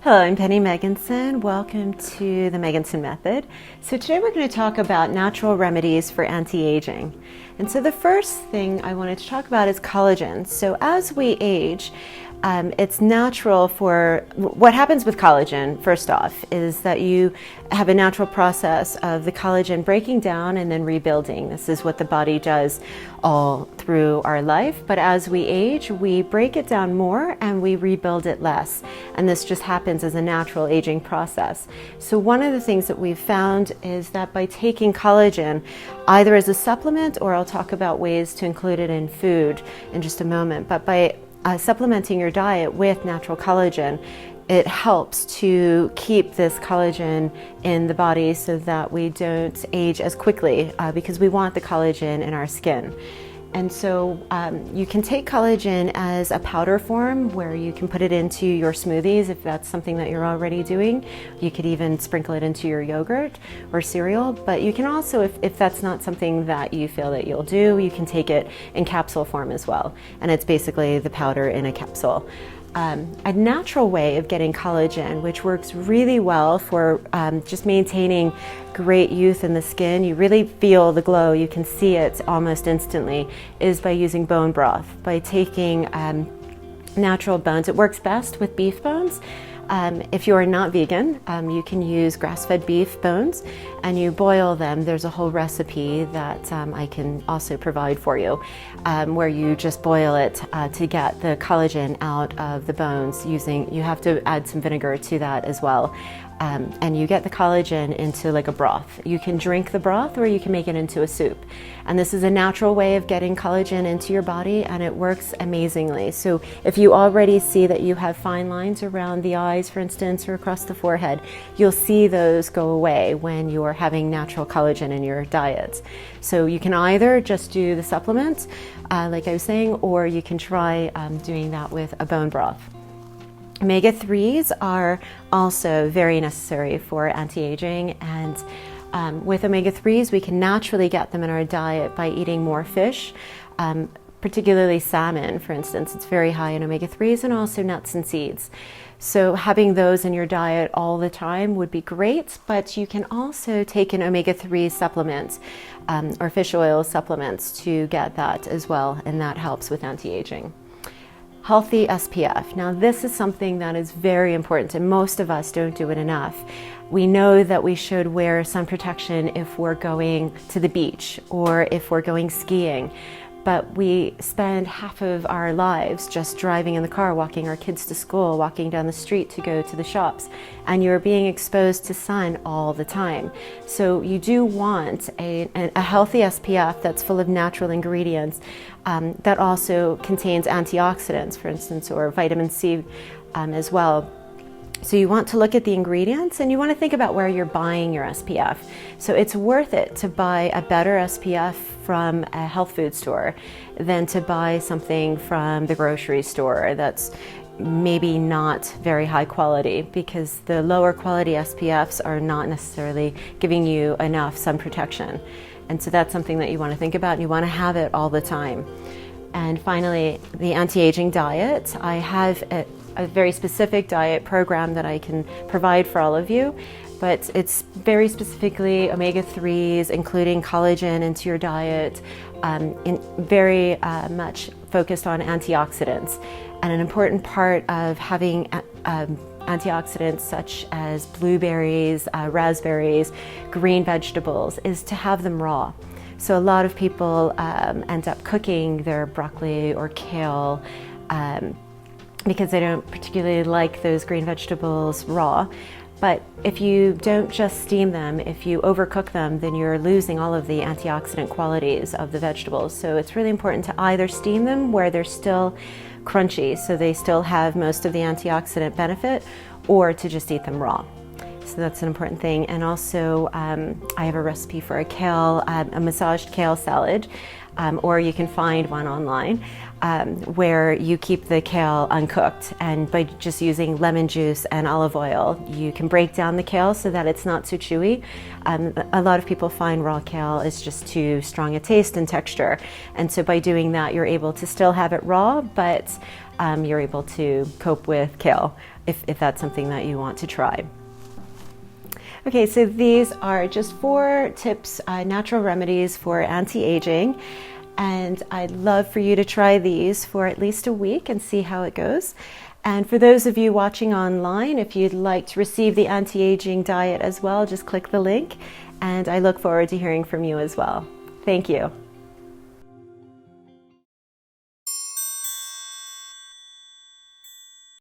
Hello, I'm Penny Megginson. Welcome to the Megginson Method. So today we're going to talk about natural remedies for anti-aging. And so the first thing I wanted to talk about is collagen. So as we age, it's natural for, what happens with collagen, first off, is that you have a natural process of the collagen breaking down and then rebuilding. This is what the body does all through our life. But as we age, we break it down more and we rebuild it less. And this just happens as a natural aging process. So one of the things that we've found is that by taking collagen, either as a supplement, or I'll talk about ways to include it in food in just a moment, but by supplementing your diet with natural collagen, it helps to keep this collagen in the body so that we don't age as quickly because we want the collagen in our skin. And so you can take collagen as a powder form where you can put it into your smoothies if that's something that you're already doing. You could even sprinkle it into your yogurt or cereal, but you can also, if that's not something that you feel that you'll do, you can take it in capsule form as well. And it's basically the powder in a capsule. A natural way of getting collagen, which works really well for just maintaining great youth in the skin, you really feel the glow, you can see it almost instantly, is by using bone broth, by taking natural bones. It works best with beef bones. If you are not vegan, you can use grass-fed beef bones and you boil them. There's a whole recipe that I can also provide for you where you just boil it to get the collagen out of the bones you have to add some vinegar to that as well. And you get the collagen into like a broth. You can drink the broth or you can make it into a soup. And this is a natural way of getting collagen into your body and it works amazingly. So if you already see that you have fine lines around the eyes, for instance, or across the forehead, you'll see those go away when you're having natural collagen in your diet. So you can either just do the supplement, like I was saying, or you can try doing that with a bone broth. Omega-3s are also very necessary for anti-aging, and with omega-3s we can naturally get them in our diet by eating more fish, particularly salmon, for instance. It's very high in omega-3s, and also nuts and seeds. So having those in your diet all the time would be great, but you can also take an omega-3 supplement or fish oil supplements to get that as well, and that helps with anti-aging. Healthy SPF. Now this is something that is very important and most of us don't do it enough. We know that we should wear sun protection if we're going to the beach or if we're going skiing, but we spend half of our lives just driving in the car, walking our kids to school, walking down the street to go to the shops, and you're being exposed to sun all the time. So you do want a healthy SPF that's full of natural ingredients that also contains antioxidants, for instance, or vitamin C as well. So you want to look at the ingredients and you want to think about where you're buying your SPF. So it's worth it to buy a better SPF from a health food store than to buy something from the grocery store that's maybe not very high quality, because the lower quality SPFs are not necessarily giving you enough sun protection. And so that's something that you want to think about, and you want to have it all the time. And finally, the anti-aging diet. I have a very specific diet program that I can provide for all of you, but it's very specifically omega-3s, including collagen into your diet, very much focused on antioxidants. And an important part of having antioxidants such as blueberries, raspberries, green vegetables is to have them raw. So a lot of people end up cooking their broccoli or kale because they don't particularly like those green vegetables raw. But if you don't just steam them, if you overcook them, then you're losing all of the antioxidant qualities of the vegetables. So it's really important to either steam them where they're still crunchy, so they still have most of the antioxidant benefit, or to just eat them raw. So that's an important thing. And also I have a recipe for a massaged kale salad, or you can find one online where you keep the kale uncooked, and by just using lemon juice and olive oil you can break down the kale so that it's not too chewy. A lot of people find raw kale is just too strong a taste and texture, and so by doing that you're able to still have it raw, but you're able to cope with kale if that's something that you want to try. Okay, so these are just 4 tips, natural remedies for anti-aging, and I'd love for you to try these for at least a week and see how it goes. And for those of you watching online, if you'd like to receive the Anti-Aging Diet as well, just click the link, and I look forward to hearing from you as well. Thank you.